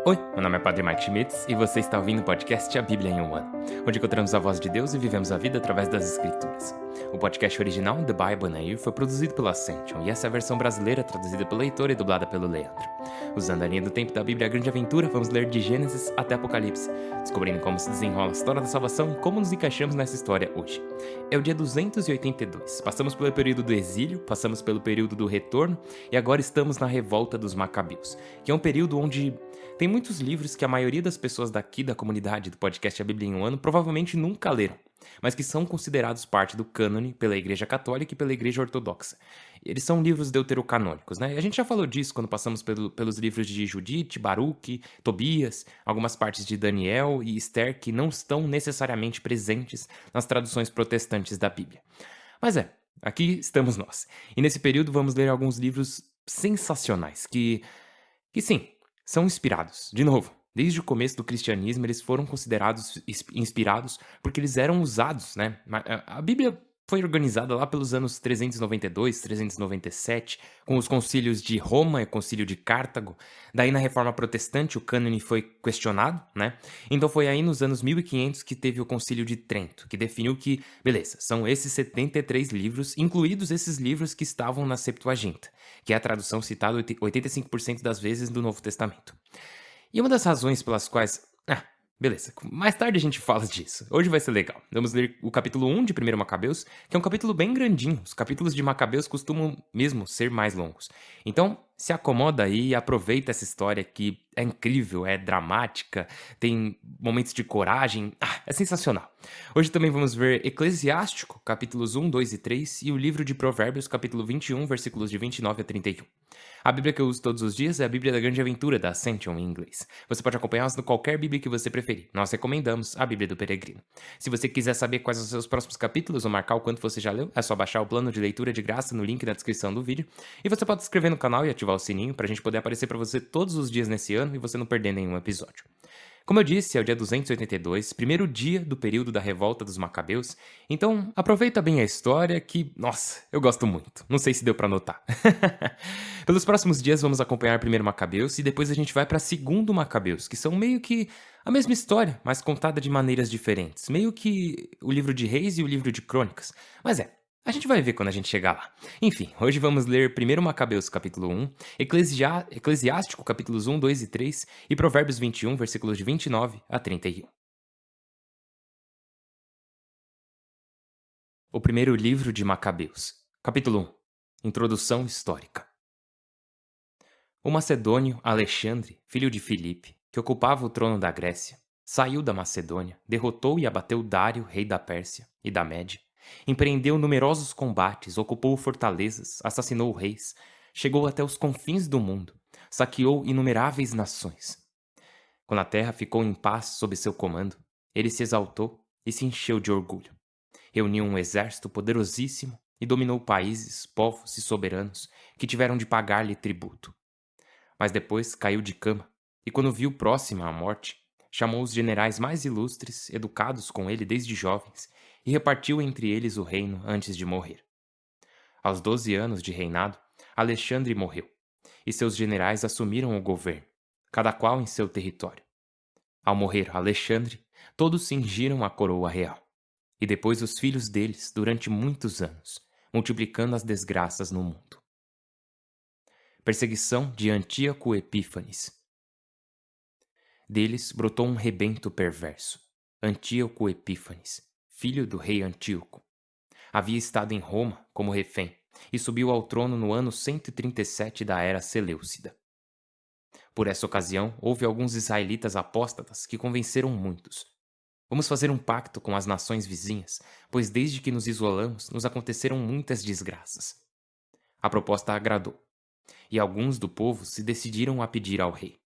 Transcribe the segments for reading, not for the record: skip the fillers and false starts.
Oi, meu nome é Padre Mike Schmitz e você está ouvindo o podcast A Bíblia em um Ano, onde encontramos a voz de Deus e vivemos a vida através das Escrituras. O podcast original, The Bible in a Year, foi produzido pela Ascension e essa é a versão brasileira traduzida pelo Heitor e dublada pelo Leandro. Usando a linha do tempo da Bíblia A Grande Aventura, vamos ler de Gênesis até Apocalipse, descobrindo como se desenrola a história da salvação e como nos encaixamos nessa história hoje. É o dia 282, passamos pelo período do exílio, passamos pelo período do retorno e agora estamos na revolta dos Macabeus, que é um período onde tem muitos livros que a maioria das pessoas daqui da comunidade do podcast A Bíblia em um Ano provavelmente nunca leram, mas que são considerados parte do cânone pela Igreja Católica e pela Igreja Ortodoxa. Eles são livros deuterocanônicos, né? E a gente já falou disso quando passamos pelos livros de Judite, Baruque, Tobias, algumas partes de Daniel e Esther que não estão necessariamente presentes nas traduções protestantes da Bíblia. Mas aqui estamos nós. E nesse período vamos ler alguns livros sensacionais que sim, são inspirados. De novo, desde o começo do cristianismo eles foram considerados inspirados porque eles eram usados, né? A Bíblia foi organizada lá pelos anos 392, 397, com os concílios de Roma e o concílio de Cartago. Daí na Reforma Protestante o cânone foi questionado, né? Então foi aí nos anos 1500 que teve o concílio de Trento, que definiu que, beleza, são esses 73 livros, incluídos esses livros que estavam na Septuaginta, que é a tradução citada 85% das vezes do Novo Testamento. E uma das razões pelas quais... beleza, mais tarde a gente fala disso. Hoje vai ser legal. Vamos ler o capítulo 1 de 1 Macabeus, que é um capítulo bem grandinho. Os capítulos de Macabeus costumam mesmo ser mais longos. Então, se acomoda aí e aproveita essa história que é incrível, é dramática, tem momentos de coragem. É sensacional. Hoje também vamos ver Eclesiástico, capítulos 1, 2 e 3, e o livro de Provérbios, capítulo 21, versículos de 29 a 31. A Bíblia que eu uso todos os dias é a Bíblia da Grande Aventura, da Ascension em inglês. Você pode acompanhá-las no qualquer Bíblia que você preferir. Nós recomendamos a Bíblia do Peregrino. Se você quiser saber quais são os seus próximos capítulos ou marcar o quanto você já leu, é só baixar o plano de leitura de graça no link na descrição do vídeo. E você pode se inscrever no canal e ativar o sininho para a gente poder aparecer para você todos os dias nesse ano e você não perder nenhum episódio. Como eu disse, é o dia 282, primeiro dia do período da revolta dos Macabeus, então aproveita bem a história que, nossa, eu gosto muito. Não sei se deu pra notar. Pelos próximos dias vamos acompanhar primeiro Macabeus e depois a gente vai pra segundo Macabeus, que são meio que a mesma história, mas contada de maneiras diferentes. Meio que o livro de Reis e o livro de Crônicas. Mas a gente vai ver quando a gente chegar lá. Enfim, hoje vamos ler 1 Macabeus capítulo 1, Eclesiástico capítulos 1, 2 e 3 e Provérbios 21, versículos de 29 a 31. O primeiro livro de Macabeus, capítulo 1, Introdução histórica. O macedônio Alexandre, filho de Filipe, que ocupava o trono da Grécia, saiu da Macedônia, derrotou e abateu Dário, rei da Pérsia e da Média. Empreendeu numerosos combates, ocupou fortalezas, assassinou reis, chegou até os confins do mundo, saqueou inumeráveis nações. Quando a terra ficou em paz sob seu comando, ele se exaltou e se encheu de orgulho. Reuniu um exército poderosíssimo e dominou países, povos e soberanos que tiveram de pagar-lhe tributo. Mas depois caiu de cama e, quando viu próxima a morte, chamou os generais mais ilustres, educados com ele desde jovens, e repartiu entre eles o reino antes de morrer. Aos 12 anos de reinado, Alexandre morreu, e seus generais assumiram o governo, cada qual em seu território. Ao morrer Alexandre, todos cingiram a coroa real, e depois os filhos deles durante muitos anos, multiplicando as desgraças no mundo. Perseguição de Antíoco Epífanes. Deles brotou um rebento perverso, Antíoco Epífanes, filho do rei Antíoco. Havia estado em Roma como refém e subiu ao trono no ano 137 da era Seleucida. Por essa ocasião, houve alguns israelitas apóstatas que convenceram muitos. Vamos fazer um pacto com as nações vizinhas, pois desde que nos isolamos, nos aconteceram muitas desgraças. A proposta agradou, e alguns do povo se decidiram a pedir ao rei.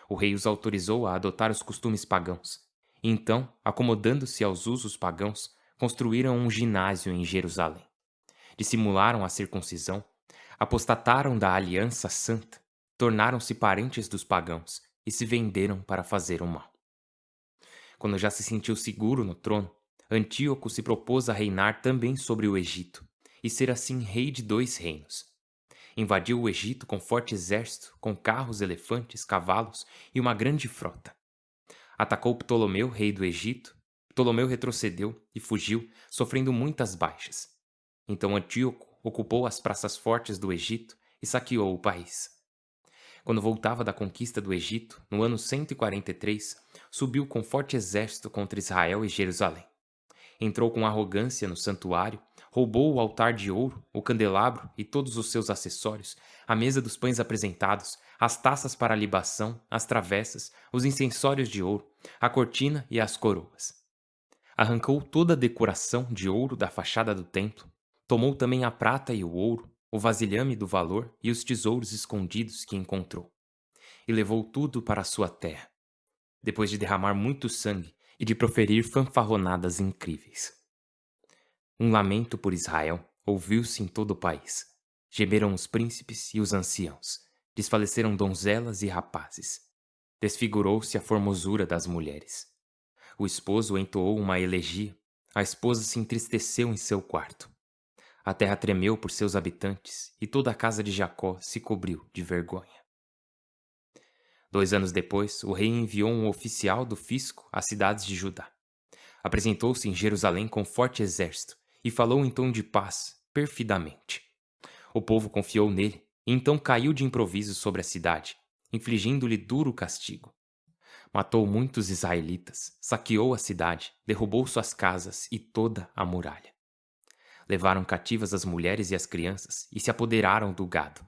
O rei os autorizou a adotar os costumes pagãos. E então, acomodando-se aos usos pagãos, construíram um ginásio em Jerusalém. Dissimularam a circuncisão, apostataram da aliança santa, tornaram-se parentes dos pagãos e se venderam para fazer o mal. Quando já se sentiu seguro no trono, Antíoco se propôs a reinar também sobre o Egito, e ser assim rei de 2 reinos. Invadiu o Egito com forte exército, com carros, elefantes, cavalos e uma grande frota. Atacou Ptolomeu, rei do Egito. Ptolomeu retrocedeu e fugiu, sofrendo muitas baixas. Então Antíoco ocupou as praças fortes do Egito e saqueou o país. Quando voltava da conquista do Egito, no ano 143, subiu com forte exército contra Israel e Jerusalém. Entrou com arrogância no santuário, roubou o altar de ouro, o candelabro e todos os seus acessórios, a mesa dos pães apresentados, as taças para a libação, as travessas, os incensórios de ouro, a cortina e as coroas. Arrancou toda a decoração de ouro da fachada do templo, tomou também a prata e o ouro, o vasilhame do valor e os tesouros escondidos que encontrou, e levou tudo para a sua terra, depois de derramar muito sangue e de proferir fanfarronadas incríveis. Um lamento por Israel ouviu-se em todo o país. Gemeram os príncipes e os anciãos, desfaleceram donzelas e rapazes. Desfigurou-se a formosura das mulheres. O esposo entoou uma elegia, a esposa se entristeceu em seu quarto. A terra tremeu por seus habitantes e toda a casa de Jacó se cobriu de vergonha. 2 anos depois, o rei enviou um oficial do fisco às cidades de Judá. Apresentou-se em Jerusalém com forte exército e falou em tom de paz, perfidamente. O povo confiou nele e então caiu de improviso sobre a cidade, infligindo-lhe duro castigo. Matou muitos israelitas, saqueou a cidade, derrubou suas casas e toda a muralha. Levaram cativas as mulheres e as crianças e se apoderaram do gado.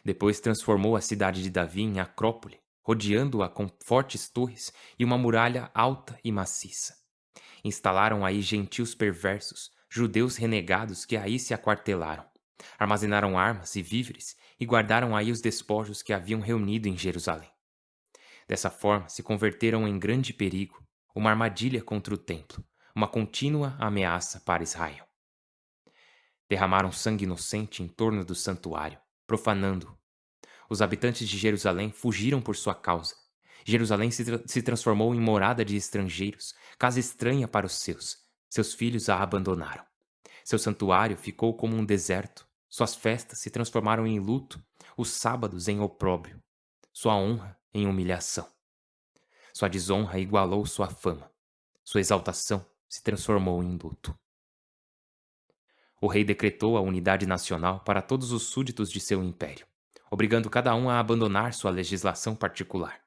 Depois transformou a cidade de Davi em acrópole, rodeando-a com fortes torres e uma muralha alta e maciça. Instalaram aí gentios perversos, judeus renegados que aí se aquartelaram. Armazenaram armas e víveres e guardaram aí os despojos que haviam reunido em Jerusalém. Dessa forma se converteram em grande perigo, uma armadilha contra o templo, uma contínua ameaça para Israel. Derramaram sangue inocente em torno do santuário, profanando-o. Os habitantes de Jerusalém fugiram por sua causa. Jerusalém se transformou em morada de estrangeiros, casa estranha para os seus. Seus filhos a abandonaram. Seu santuário ficou como um deserto. Suas festas se transformaram em luto, os sábados em opróbrio, sua honra em humilhação. Sua desonra igualou sua fama. Sua exaltação se transformou em luto. O rei decretou a unidade nacional para todos os súditos de seu império, obrigando cada um a abandonar sua legislação particular.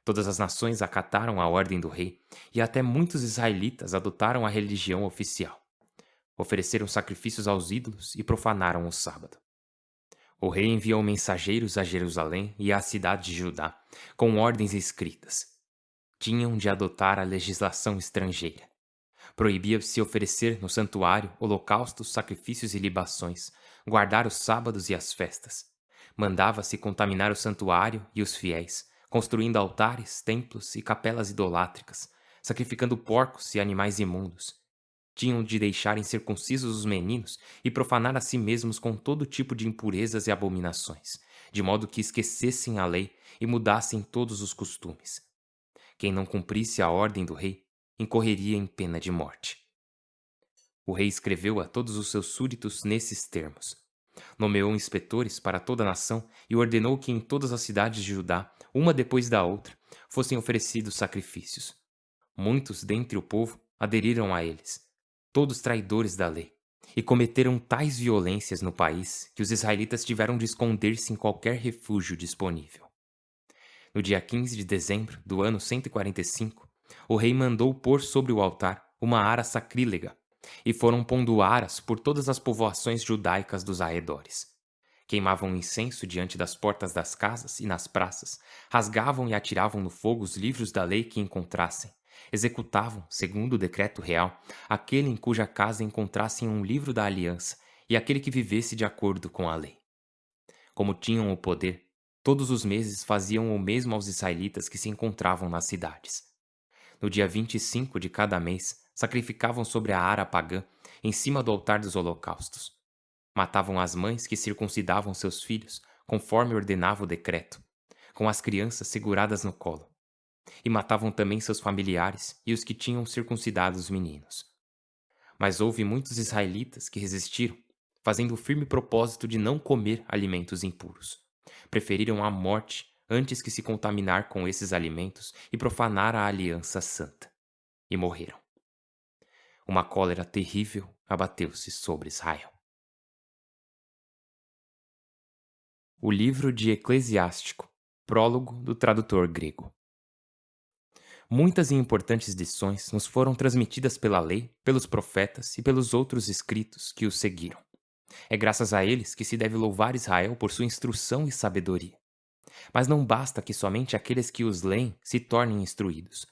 Todas as nações acataram a ordem do rei e até muitos israelitas adotaram a religião oficial. Ofereceram sacrifícios aos ídolos e profanaram o sábado. O rei enviou mensageiros a Jerusalém e à cidade de Judá, com ordens escritas. Tinham de adotar a legislação estrangeira. Proibia-se oferecer no santuário holocaustos, sacrifícios e libações, guardar os sábados e as festas. Mandava-se contaminar o santuário e os fiéis, construindo altares, templos e capelas idolátricas, sacrificando porcos e animais imundos. Tinham de deixar incircuncisos os meninos e profanar a si mesmos com todo tipo de impurezas e abominações, de modo que esquecessem a lei e mudassem todos os costumes. Quem não cumprisse a ordem do rei incorreria em pena de morte. O rei escreveu a todos os seus súditos nesses termos. Nomeou inspetores para toda a nação e ordenou que em todas as cidades de Judá, uma depois da outra, fossem oferecidos sacrifícios. Muitos dentre o povo aderiram a eles, todos traidores da lei, e cometeram tais violências no país que os israelitas tiveram de esconder-se em qualquer refúgio disponível. No dia 15 de dezembro do ano 145, o rei mandou pôr sobre o altar uma ara sacrílega, e foram pondo aras por todas as povoações judaicas dos arredores. Queimavam incenso diante das portas das casas e nas praças, rasgavam e atiravam no fogo os livros da lei que encontrassem, executavam, segundo o decreto real, aquele em cuja casa encontrassem um livro da aliança e aquele que vivesse de acordo com a lei. Como tinham o poder, todos os meses faziam o mesmo aos israelitas que se encontravam nas cidades. No dia 25 de cada mês, sacrificavam sobre a ara pagã, em cima do altar dos holocaustos. Matavam as mães que circuncidavam seus filhos, conforme ordenava o decreto, com as crianças seguradas no colo. E matavam também seus familiares e os que tinham circuncidado os meninos. Mas houve muitos israelitas que resistiram, fazendo o firme propósito de não comer alimentos impuros. Preferiram a morte antes que se contaminar com esses alimentos e profanar a aliança santa. E morreram. Uma cólera terrível abateu-se sobre Israel. O livro de Eclesiástico, prólogo do tradutor grego. Muitas e importantes lições nos foram transmitidas pela lei, pelos profetas e pelos outros escritos que os seguiram. É graças a eles que se deve louvar Israel por sua instrução e sabedoria. Mas não basta que somente aqueles que os leem se tornem instruídos.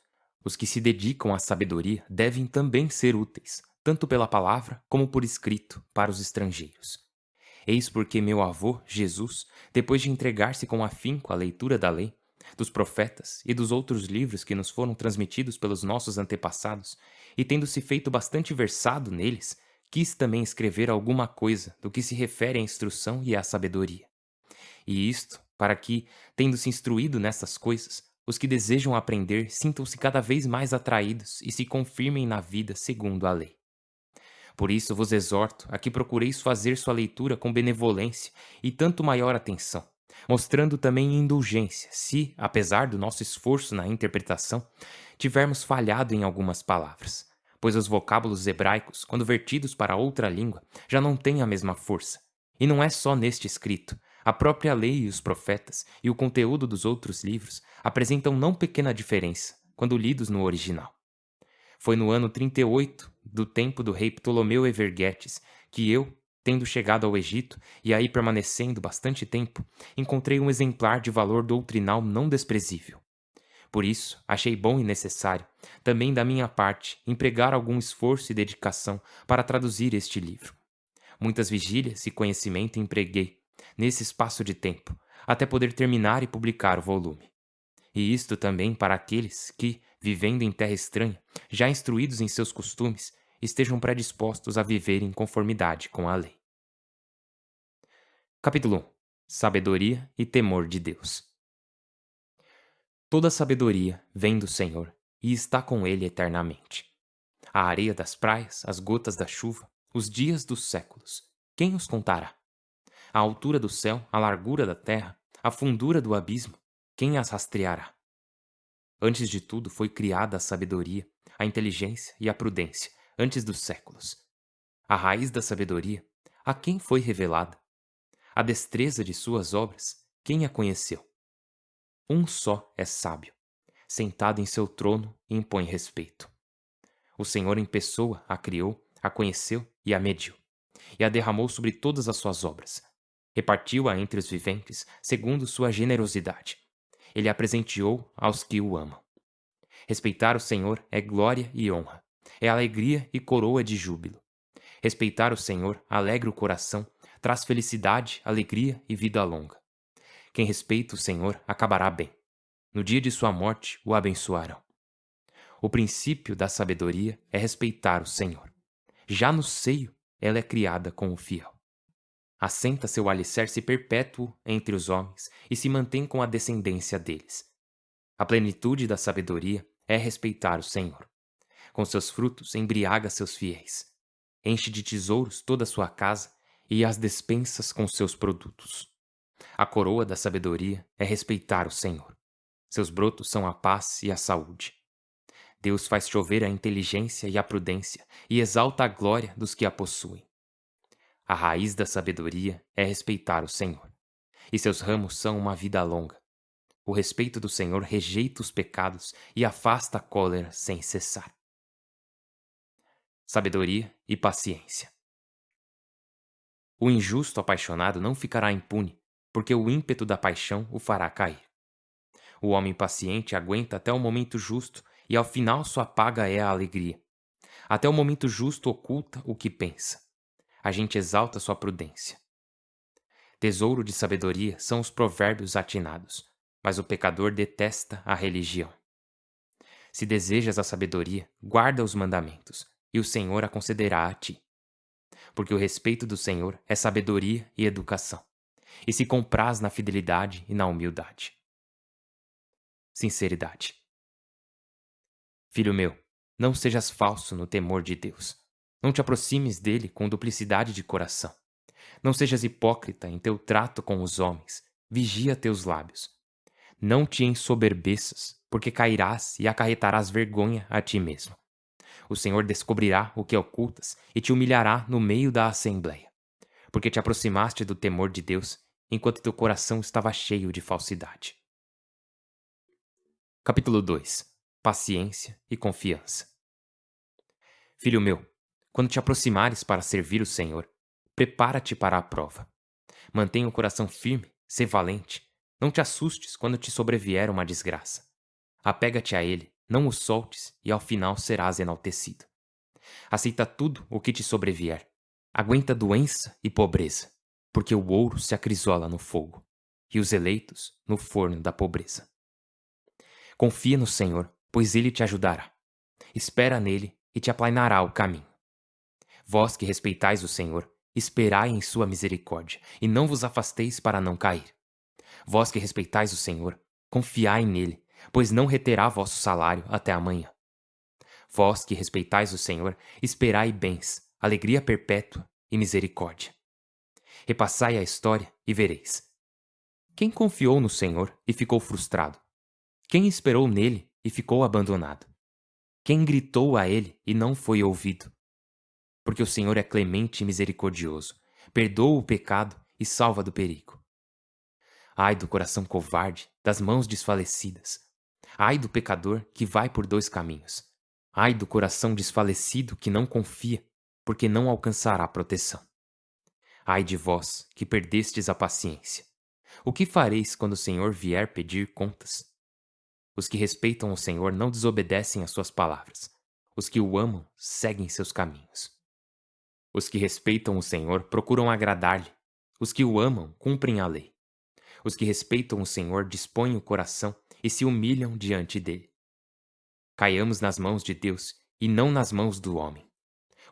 Os que se dedicam à sabedoria devem também ser úteis, tanto pela palavra como por escrito, para os estrangeiros. Eis porque meu avô, Jesus, depois de entregar-se com afinco à leitura da lei, dos profetas e dos outros livros que nos foram transmitidos pelos nossos antepassados, e tendo-se feito bastante versado neles, quis também escrever alguma coisa do que se refere à instrução e à sabedoria. E isto, para que, tendo-se instruído nessas coisas, os que desejam aprender sintam-se cada vez mais atraídos e se confirmem na vida segundo a lei. Por isso vos exorto a que procureis fazer sua leitura com benevolência e tanto maior atenção, mostrando também indulgência, se, apesar do nosso esforço na interpretação, tivermos falhado em algumas palavras, pois os vocábulos hebraicos, quando vertidos para outra língua, já não têm a mesma força. E não é só neste escrito. A própria lei e os profetas e o conteúdo dos outros livros apresentam não pequena diferença quando lidos no original. Foi no ano 38 do tempo do rei Ptolomeu Everguetes que eu, tendo chegado ao Egito e aí permanecendo bastante tempo, encontrei um exemplar de valor doutrinal não desprezível. Por isso, achei bom e necessário, também da minha parte, empregar algum esforço e dedicação para traduzir este livro. Muitas vigílias e conhecimento empreguei, nesse espaço de tempo, até poder terminar e publicar o volume. E isto também para aqueles que, vivendo em terra estranha, já instruídos em seus costumes, estejam predispostos a viver em conformidade com a lei. Capítulo 1. Sabedoria e temor de Deus. Toda sabedoria vem do Senhor e está com ele eternamente. A areia das praias, as gotas da chuva, os dias dos séculos, quem os contará? A altura do céu, a largura da terra, a fundura do abismo, quem as rastreará? Antes de tudo foi criada a sabedoria, a inteligência e a prudência, antes dos séculos. A raiz da sabedoria, a quem foi revelada? A destreza de suas obras, quem a conheceu? Um só é sábio, sentado em seu trono e impõe respeito. O Senhor em pessoa a criou, a conheceu e a mediu, e a derramou sobre todas as suas obras. Repartiu-a entre os viventes, segundo sua generosidade. Ele a presenteou aos que o amam. Respeitar o Senhor é glória e honra, é alegria e coroa de júbilo. Respeitar o Senhor alegra o coração, traz felicidade, alegria e vida longa. Quem respeita o Senhor acabará bem. No dia de sua morte o abençoarão. O princípio da sabedoria é respeitar o Senhor. Já no seio, ela é criada com o fiel. Assenta seu alicerce perpétuo entre os homens e se mantém com a descendência deles. A plenitude da sabedoria é respeitar o Senhor. Com seus frutos embriaga seus fiéis. Enche de tesouros toda a sua casa e as despensas com seus produtos. A coroa da sabedoria é respeitar o Senhor. Seus brotos são a paz e a saúde. Deus faz chover a inteligência e a prudência e exalta a glória dos que a possuem. A raiz da sabedoria é respeitar o Senhor, e seus ramos são uma vida longa. O respeito do Senhor rejeita os pecados e afasta a cólera sem cessar. Sabedoria e paciência. O injusto apaixonado não ficará impune, porque o ímpeto da paixão o fará cair. O homem paciente aguenta até o momento justo e ao final sua paga é a alegria. Até o momento justo oculta o que pensa. A gente exalta sua prudência. Tesouro de sabedoria são os provérbios atinados, mas o pecador detesta a religião. Se desejas a sabedoria, guarda os mandamentos, e o Senhor a concederá a ti. Porque o respeito do Senhor é sabedoria e educação, e se compraz na fidelidade e na humildade. Sinceridade. Filho meu, não sejas falso no temor de Deus. Não te aproximes dele com duplicidade de coração. Não sejas hipócrita em teu trato com os homens, vigia teus lábios. Não te ensoberbeças, porque cairás e acarretarás vergonha a ti mesmo. O Senhor descobrirá o que ocultas e te humilhará no meio da assembleia, porque te aproximaste do temor de Deus, enquanto teu coração estava cheio de falsidade. Capítulo 2. Paciência e confiança. Filho meu, quando te aproximares para servir o Senhor, prepara-te para a prova. Mantenha o coração firme, sê valente. Não te assustes quando te sobrevier uma desgraça. Apega-te a ele, não o soltes, e ao final serás enaltecido. Aceita tudo o que te sobrevier. Aguenta doença e pobreza, porque o ouro se acrisola no fogo, e os eleitos no forno da pobreza. Confia no Senhor, pois ele te ajudará. Espera nele e te aplanará o caminho. Vós que respeitais o Senhor, esperai em sua misericórdia, e não vos afasteis para não cair. Vós que respeitais o Senhor, confiai nele, pois não reterá vosso salário até amanhã. Vós que respeitais o Senhor, esperai bens, alegria perpétua e misericórdia. Repassai a história e vereis. Quem confiou no Senhor e ficou frustrado? Quem esperou nele e ficou abandonado? Quem gritou a ele e não foi ouvido? Porque o Senhor é clemente e misericordioso, perdoa o pecado e salva do perigo. Ai do coração covarde, das mãos desfalecidas. Ai do pecador que vai por 2 caminhos. Ai do coração desfalecido que não confia, porque não alcançará proteção. Ai de vós que perdestes a paciência. O que fareis quando o Senhor vier pedir contas? Os que respeitam o Senhor não desobedecem às suas palavras. Os que o amam seguem seus caminhos. Os que respeitam o Senhor procuram agradar-lhe. Os que o amam cumprem a lei. Os que respeitam o Senhor dispõem o coração e se humilham diante dele. Caiamos nas mãos de Deus e não nas mãos do homem,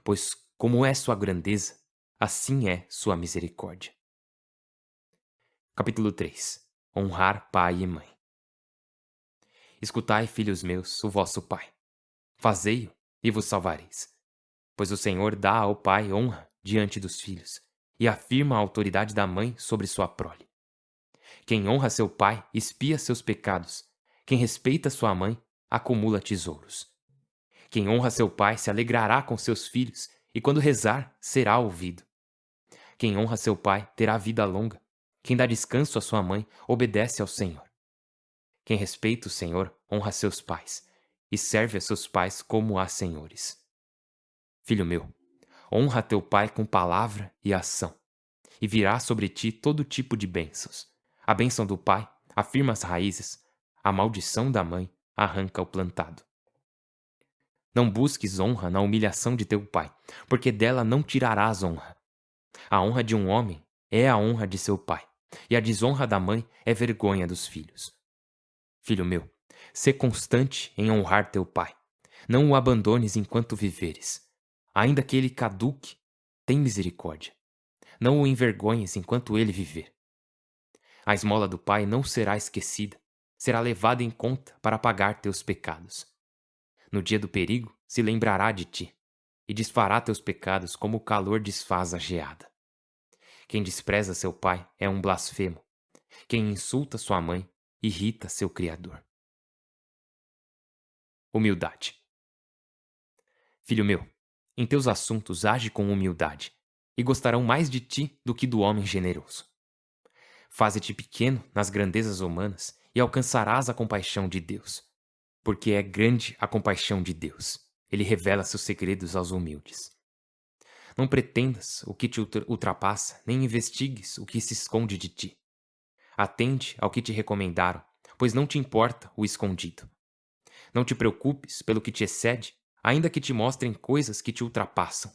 pois como é sua grandeza, assim é sua misericórdia. Capítulo 3. Honrar pai e mãe. Escutai, filhos meus, o vosso pai. Fazei-o e vos salvareis. Pois o Senhor dá ao pai honra diante dos filhos e afirma a autoridade da mãe sobre sua prole. Quem honra seu pai expia seus pecados. Quem respeita sua mãe acumula tesouros. Quem honra seu pai se alegrará com seus filhos e quando rezar será ouvido. Quem honra seu pai terá vida longa. Quem dá descanso à sua mãe obedece ao Senhor. Quem respeita o Senhor honra seus pais e serve a seus pais como a senhores. Filho meu, honra teu pai com palavra e ação, e virá sobre ti todo tipo de bênçãos. A bênção do pai afirma as raízes, a maldição da mãe arranca o plantado. Não busques honra na humilhação de teu pai, porque dela não tirarás honra. A honra de um homem é a honra de seu pai, e a desonra da mãe é vergonha dos filhos. Filho meu, sê constante em honrar teu pai. Não o abandones enquanto viveres. Ainda que ele caduque, tem misericórdia. Não o envergonhes enquanto ele viver. A esmola do pai não será esquecida, será levada em conta para pagar teus pecados. No dia do perigo se lembrará de ti, e desfará teus pecados como o calor desfaz a geada. Quem despreza seu pai é um blasfemo. Quem insulta sua mãe irrita seu Criador. Humildade. Filho meu, em teus assuntos age com humildade, e gostarão mais de ti do que do homem generoso. Faze-te pequeno nas grandezas humanas e alcançarás a compaixão de Deus, porque é grande a compaixão de Deus. Ele revela seus segredos aos humildes. Não pretendas o que te ultrapassa, nem investigues o que se esconde de ti. Atende ao que te recomendaram, pois não te importa o escondido. Não te preocupes pelo que te excede, ainda que te mostrem coisas que te ultrapassam.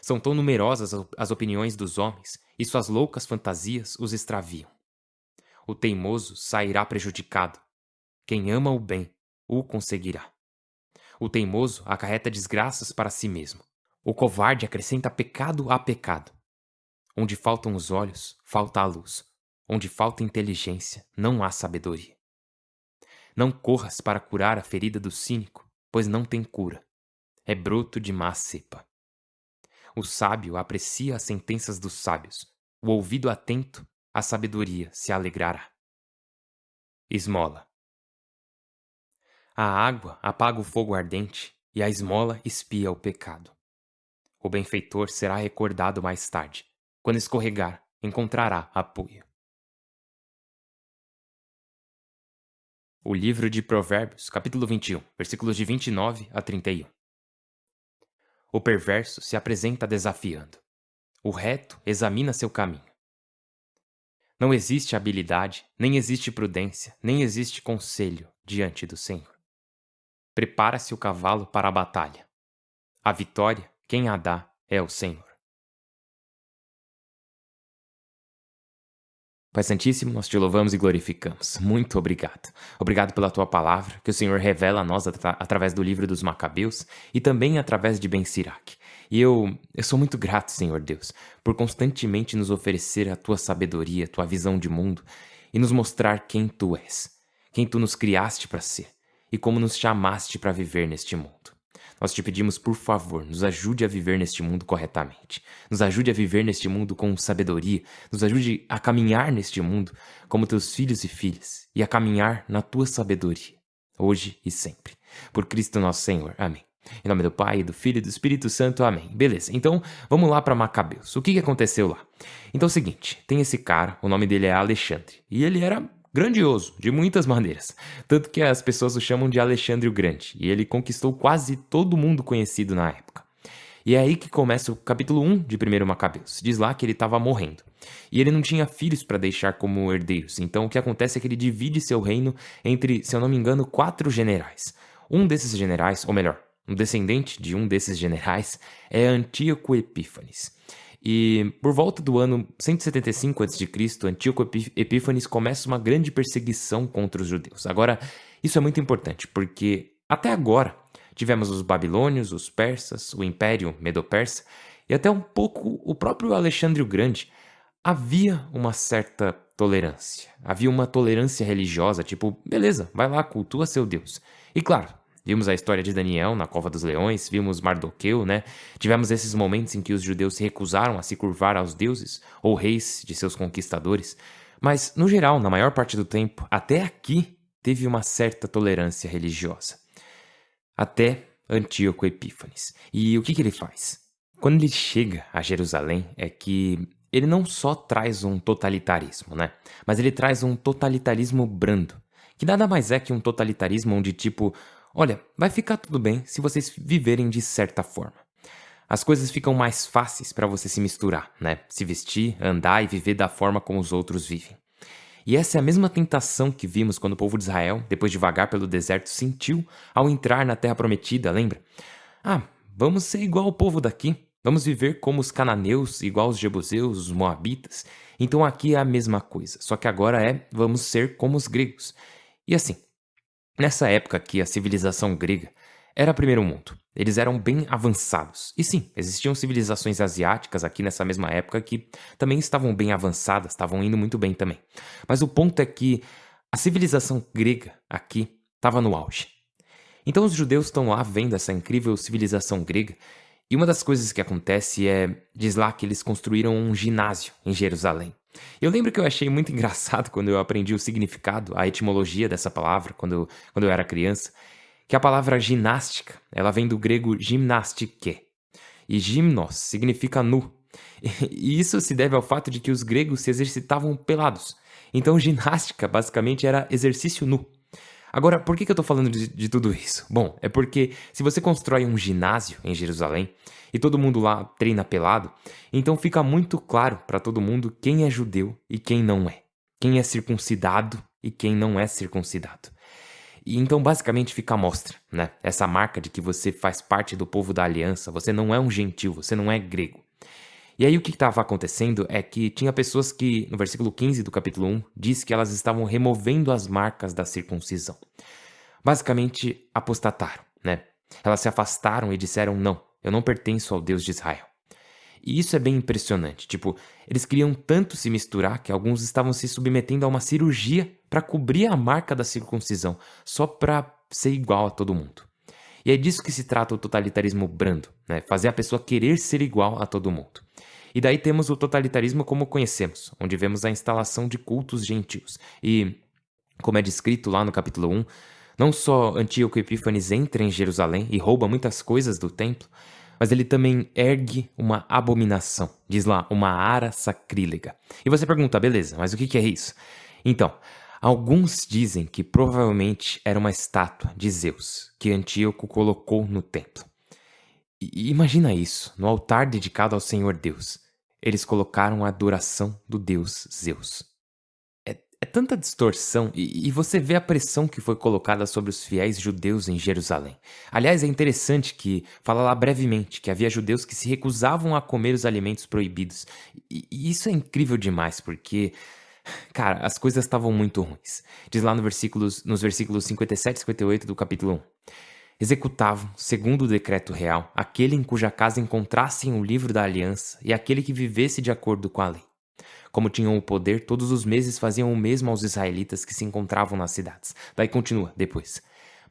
São tão numerosas as opiniões dos homens, e suas loucas fantasias os extraviam. O teimoso sairá prejudicado. Quem ama o bem, o conseguirá. O teimoso acarreta desgraças para si mesmo. O covarde acrescenta pecado a pecado. Onde faltam os olhos, falta a luz. Onde falta inteligência, não há sabedoria. Não corras para curar a ferida do cínico, pois não tem cura. É broto de má cepa. o sábio aprecia as sentenças dos sábios. O ouvido atento à sabedoria se alegrará. Esmola. A água apaga o fogo ardente e a esmola espia o pecado. O benfeitor será recordado mais tarde. Quando escorregar, encontrará apoio. O livro de Provérbios, capítulo 21, versículos de 29 a 31. O perverso se apresenta desafiando. O reto examina seu caminho. Não existe habilidade, nem existe prudência, nem existe conselho diante do Senhor. Prepara-se o cavalo para a batalha. A vitória, quem a dá, é o Senhor. Pai Santíssimo, nós te louvamos e glorificamos. Muito obrigado. Obrigado pela tua palavra, que o Senhor revela a nós através do livro dos Macabeus e também através de Ben Sirac. E eu sou muito grato, Senhor Deus, por constantemente nos oferecer a tua sabedoria, a tua visão de mundo e nos mostrar quem tu és, quem tu nos criaste para ser e como nos chamaste para viver neste mundo. Nós te pedimos, por favor, nos ajude a viver neste mundo corretamente. Nos ajude a viver neste mundo com sabedoria. Nos ajude a caminhar neste mundo como teus filhos e filhas e a caminhar na tua sabedoria, hoje e sempre. Por Cristo nosso Senhor. Amém. Em nome do Pai, do Filho e do Espírito Santo. Amém. Beleza, então vamos lá para Macabeus. O que aconteceu lá? Então é o seguinte, tem esse cara, o nome dele é Alexandre, e ele era grandioso, de muitas maneiras. Tanto que as pessoas o chamam de Alexandre o Grande. E ele conquistou quase todo mundo conhecido na época. E é aí que começa o capítulo 1 de 1 Macabeus. Diz lá que ele estava morrendo. E ele não tinha filhos para deixar como herdeiros. Então o que acontece é que ele divide seu reino entre, se eu não me engano, 4 generais. Um desses generais, ou melhor, um descendente de um desses generais, é Antíoco Epífanes. E por volta do ano 175 a.C., Antíoco Epífanes começa uma grande perseguição contra os judeus. Agora, isso é muito importante, porque até agora tivemos os babilônios, os persas, o Império Medo-Persa e até um pouco o próprio Alexandre o Grande. Havia uma certa tolerância, havia uma tolerância religiosa, tipo, beleza, vai lá, cultua seu Deus. E claro, vimos a história de Daniel na Cova dos Leões, vimos Mardoqueu, né? Tivemos esses momentos em que os judeus se recusaram a se curvar aos deuses ou reis de seus conquistadores. Mas, no geral, na maior parte do tempo, até aqui, teve uma certa tolerância religiosa. Até Antíoco Epífanes. E o que ele faz? Quando ele chega a Jerusalém, é que ele não só traz um totalitarismo, né? Mas ele traz um totalitarismo brando. Que nada mais é que um totalitarismo onde, tipo, olha, vai ficar tudo bem se vocês viverem de certa forma. As coisas ficam mais fáceis para você se misturar, né? Se vestir, andar e viver da forma como os outros vivem. E essa é a mesma tentação que vimos quando o povo de Israel, depois de vagar pelo deserto, sentiu ao entrar na Terra Prometida, lembra? Ah, vamos ser igual ao povo daqui. Vamos viver como os cananeus, igual os jebuseus, os moabitas. Então aqui é a mesma coisa, só que agora vamos ser como os gregos. E assim, nessa época aqui, a civilização grega era primeiro mundo. Eles eram bem avançados. E sim, existiam civilizações asiáticas aqui nessa mesma época que também estavam bem avançadas, estavam indo muito bem também. Mas o ponto é que a civilização grega aqui estava no auge. Então os judeus estão lá vendo essa incrível civilização grega e uma das coisas que acontece diz lá que eles construíram um ginásio em Jerusalém. Eu lembro que eu achei muito engraçado quando eu aprendi o significado, a etimologia dessa palavra, quando eu era criança, que a palavra ginástica, ela vem do grego gymnastike, e gymnos significa nu. E isso se deve ao fato de que os gregos se exercitavam pelados. Então ginástica basicamente era exercício nu. Agora, por que eu tô falando de tudo isso? Bom, é porque se você constrói um ginásio em Jerusalém e todo mundo lá treina pelado, então fica muito claro para todo mundo quem é judeu e quem não é. Quem é circuncidado e quem não é circuncidado. E então basicamente fica à mostra, né? Essa marca de que você faz parte do povo da aliança, você não é um gentil, você não é grego. E aí o que estava acontecendo é que tinha pessoas que, no versículo 15 do capítulo 1, diz que elas estavam removendo as marcas da circuncisão. Basicamente, apostataram, né? Elas se afastaram e disseram, não, eu não pertenço ao Deus de Israel. E isso é bem impressionante, tipo, eles queriam tanto se misturar que alguns estavam se submetendo a uma cirurgia para cobrir a marca da circuncisão, só para ser igual a todo mundo. E é disso que se trata o totalitarismo brando, né? Fazer a pessoa querer ser igual a todo mundo. E daí temos o totalitarismo como conhecemos, onde vemos a instalação de cultos gentios. E, como é descrito lá no capítulo 1, não só Antíoco Epífanes entra em Jerusalém e rouba muitas coisas do templo, mas ele também ergue uma abominação, diz lá, uma ara sacrílega. E você pergunta, beleza, mas o que é isso? Então, alguns dizem que provavelmente era uma estátua de Zeus que Antíoco colocou no templo. E imagina isso, no altar dedicado ao Senhor Deus, eles colocaram a adoração do deus Zeus. É tanta distorção e você vê a pressão que foi colocada sobre os fiéis judeus em Jerusalém. Aliás, é interessante que fala lá brevemente que havia judeus que se recusavam a comer os alimentos proibidos. E isso é incrível demais, porque, cara, as coisas estavam muito ruins. Diz lá nos versículos 57 e 58 do capítulo 1. Executavam, segundo o decreto real, aquele em cuja casa encontrassem o livro da aliança e aquele que vivesse de acordo com a lei. Como tinham o poder, todos os meses faziam o mesmo aos israelitas que se encontravam nas cidades. Daí continua, depois.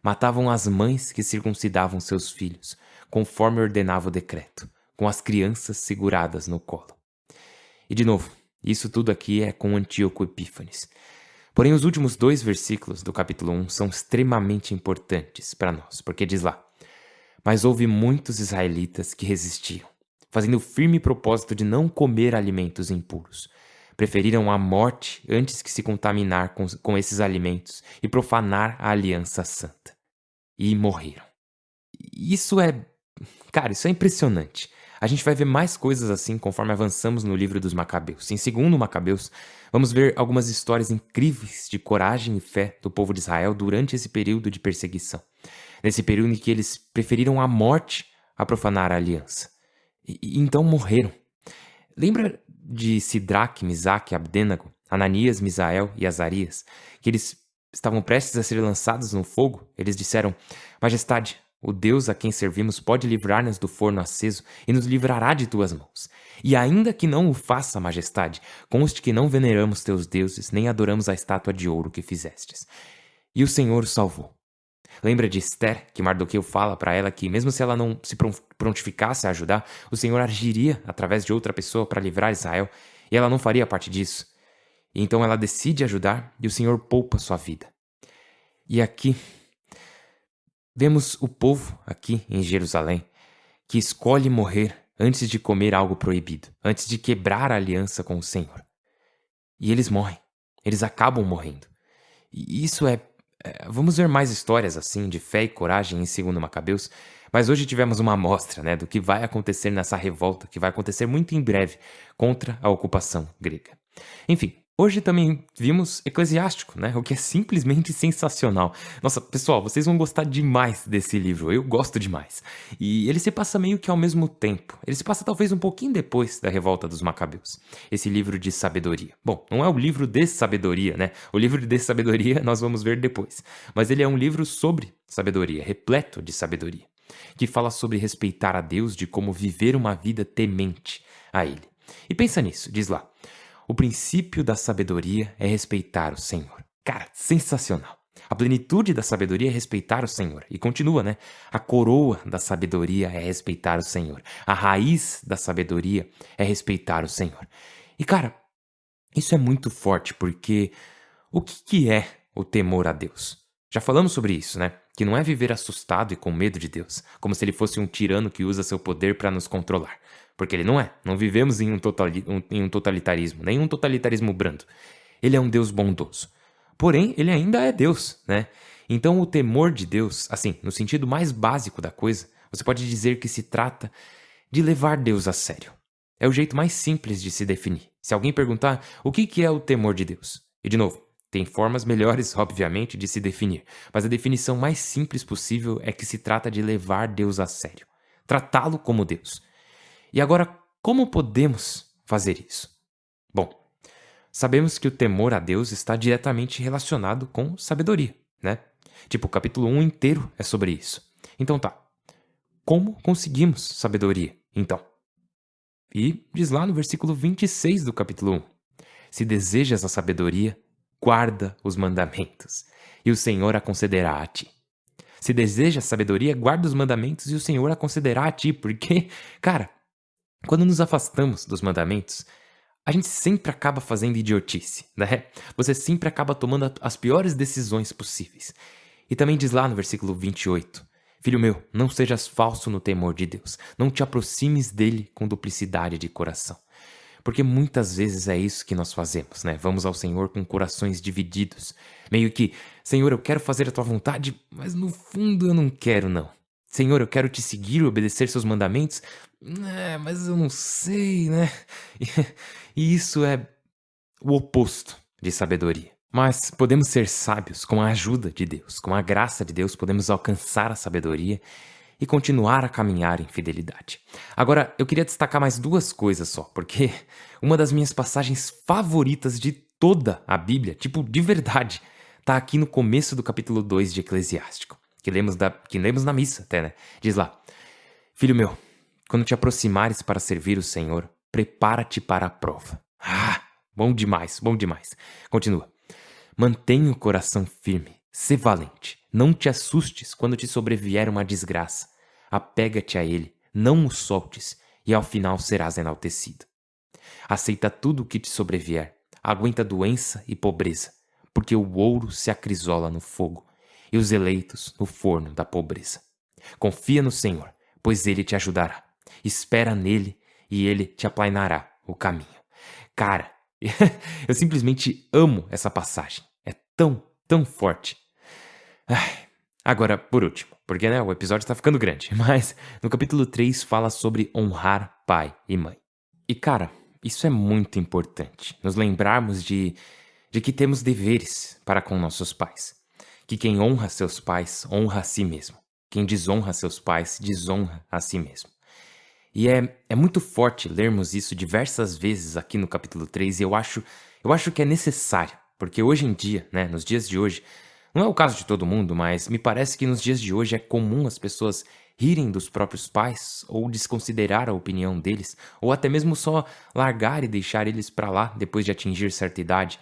Matavam as mães que circuncidavam seus filhos, conforme ordenava o decreto, com as crianças seguradas no colo. E de novo, isso tudo aqui é com Antíoco Epífanes. Porém, os últimos 2 versículos do capítulo 1 são extremamente importantes para nós, porque diz lá: Mas houve muitos israelitas que resistiram, fazendo o firme propósito de não comer alimentos impuros. Preferiram a morte antes que se contaminar com esses alimentos e profanar a aliança santa. E morreram. Isso é impressionante. A gente vai ver mais coisas assim conforme avançamos no livro dos Macabeus. Em 2º Macabeus, vamos ver algumas histórias incríveis de coragem e fé do povo de Israel durante esse período de perseguição. Nesse período em que eles preferiram a morte a profanar a aliança. E então morreram. Lembra de Sidraque, Misaque, Abdênago, Ananias, Misael e Azarias, que eles estavam prestes a ser lançados no fogo? Eles disseram: Majestade, o Deus a quem servimos pode livrar-nos do forno aceso e nos livrará de tuas mãos. E ainda que não o faça, Majestade, conste que não veneramos teus deuses, nem adoramos a estátua de ouro que fizestes. E o Senhor o salvou. Lembra de Esther, que Mardoqueu fala para ela que mesmo se ela não se prontificasse a ajudar, o Senhor agiria através de outra pessoa para livrar Israel, e ela não faria parte disso. E então ela decide ajudar e o Senhor poupa sua vida. E aqui vemos o povo aqui em Jerusalém que escolhe morrer antes de comer algo proibido, antes de quebrar a aliança com o Senhor. E eles morrem, eles acabam morrendo. E isso vamos ver mais histórias assim de fé e coragem em 2º Macabeus, mas hoje tivemos uma amostra, né, do que vai acontecer nessa revolta, que vai acontecer muito em breve contra a ocupação grega. Enfim, hoje também vimos Eclesiástico, né, o que é simplesmente sensacional. Nossa, pessoal, vocês vão gostar demais desse livro, eu gosto demais. E ele se passa meio que ao mesmo tempo, ele se passa talvez um pouquinho depois da revolta dos Macabeus, esse livro de sabedoria. Bom, não é o livro de sabedoria, né, o livro de sabedoria nós vamos ver depois, mas ele é um livro sobre sabedoria, repleto de sabedoria, que fala sobre respeitar a Deus, de como viver uma vida temente a Ele. E pensa nisso, diz lá: o princípio da sabedoria é respeitar o Senhor. Cara, sensacional. A plenitude da sabedoria é respeitar o Senhor. E continua, né? A coroa da sabedoria é respeitar o Senhor. A raiz da sabedoria é respeitar o Senhor. E cara, isso é muito forte, porque o que é o temor a Deus? Já falamos sobre isso, né? Que não é viver assustado e com medo de Deus, como se ele fosse um tirano que usa seu poder para nos controlar. Porque ele não é. Não vivemos em um totalitarismo, nem um totalitarismo brando. Ele é um Deus bondoso. Porém, ele ainda é Deus, né? Então o temor de Deus, assim, no sentido mais básico da coisa, você pode dizer que se trata de levar Deus a sério. É o jeito mais simples de se definir. Se alguém perguntar o que é o temor de Deus? E de novo, tem formas melhores, obviamente, de se definir, mas a definição mais simples possível é que se trata de levar Deus a sério. Tratá-lo como Deus. E agora, como podemos fazer isso? Bom, sabemos que o temor a Deus está diretamente relacionado com sabedoria, né? Tipo, o capítulo 1 inteiro é sobre isso. Então tá, como conseguimos sabedoria, então? E diz lá no versículo 26 do capítulo 1. Se desejas a sabedoria, guarda os mandamentos, e o Senhor a concederá a ti. Se deseja sabedoria, guarda os mandamentos e o Senhor a concederá a ti, porque, cara, quando nos afastamos dos mandamentos, a gente sempre acaba fazendo idiotice, né? Você sempre acaba tomando as piores decisões possíveis. E também diz lá no versículo 28, Filho meu, não sejas falso no temor de Deus, não te aproximes dele com duplicidade de coração. Porque muitas vezes é isso que nós fazemos, né? Vamos ao Senhor com corações divididos. Meio que, Senhor, eu quero fazer a tua vontade, mas no fundo eu não quero, não. Senhor, eu quero te seguir e obedecer seus mandamentos, mas eu não sei, né? E isso é o oposto de sabedoria. Mas podemos ser sábios com a ajuda de Deus, com a graça de Deus, podemos alcançar a sabedoria e continuar a caminhar em fidelidade. Agora, eu queria destacar mais duas coisas só, porque uma das minhas passagens favoritas de toda a Bíblia, tipo, de verdade, tá aqui no começo do capítulo 2 de Eclesiástico, que lemos na missa até, né? Diz lá, Filho meu, quando te aproximares para servir o Senhor, prepara-te para a prova. Ah, bom demais, bom demais. Continua. Mantenha o coração firme, sê valente. Não te assustes quando te sobrevier uma desgraça. Apega-te a ele, não o soltes, e ao final serás enaltecido. Aceita tudo o que te sobrevier. Aguenta doença e pobreza, porque o ouro se acrisola no fogo, e os eleitos no forno da pobreza. Confia no Senhor, pois ele te ajudará. Espera nele, e ele te aplainará o caminho. Cara, eu simplesmente amo essa passagem. É tão forte. Agora, por último, porque o episódio tá ficando grande, mas no capítulo 3 fala sobre honrar pai e mãe. E cara, isso é muito importante, nos lembrarmos de que temos deveres para com nossos pais. Que quem honra seus pais, honra a si mesmo. Quem desonra seus pais, desonra a si mesmo. E é muito forte lermos isso diversas vezes aqui no capítulo 3 e eu acho que é necessário, porque hoje em dia, né, nos dias de hoje, não é o caso de todo mundo, mas me parece que nos dias de hoje é comum as pessoas rirem dos próprios pais ou desconsiderar a opinião deles, ou até mesmo só largar e deixar eles pra lá depois de atingir certa idade.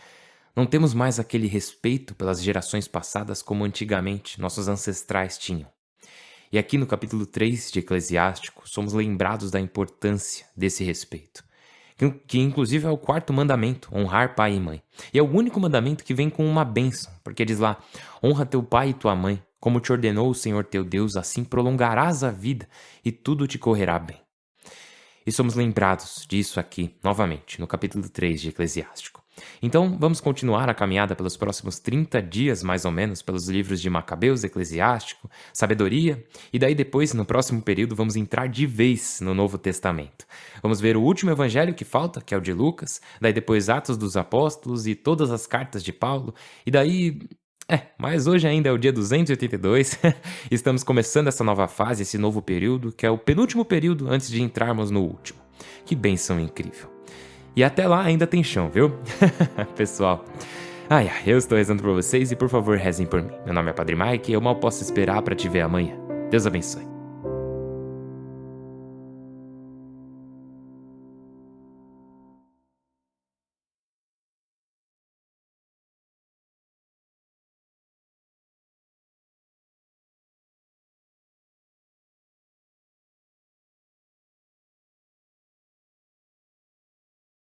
Não temos mais aquele respeito pelas gerações passadas como antigamente nossos ancestrais tinham. E aqui no capítulo 3 de Eclesiástico, somos lembrados da importância desse respeito. Que inclusive é o quarto mandamento, honrar pai e mãe. E é o único mandamento que vem com uma bênção, porque diz lá, honra teu pai e tua mãe, como te ordenou o Senhor teu Deus, assim prolongarás a vida e tudo te correrá bem. E somos lembrados disso aqui, novamente, no capítulo 3 de Eclesiástico. Então, vamos continuar a caminhada pelos próximos 30 dias, mais ou menos, pelos livros de Macabeus, Eclesiástico, Sabedoria, e daí depois, no próximo período, vamos entrar de vez no Novo Testamento. Vamos ver o último evangelho que falta, que é o de Lucas, daí depois Atos dos Apóstolos e todas as cartas de Paulo, e daí... mas hoje ainda é o dia 282, estamos começando essa nova fase, esse novo período, que é o penúltimo período antes de entrarmos no último. Que bênção incrível. E até lá ainda tem chão, viu? Pessoal, eu estou rezando por vocês e por favor rezem por mim. Meu nome é Padre Mike e eu mal posso esperar para te ver amanhã. Deus abençoe.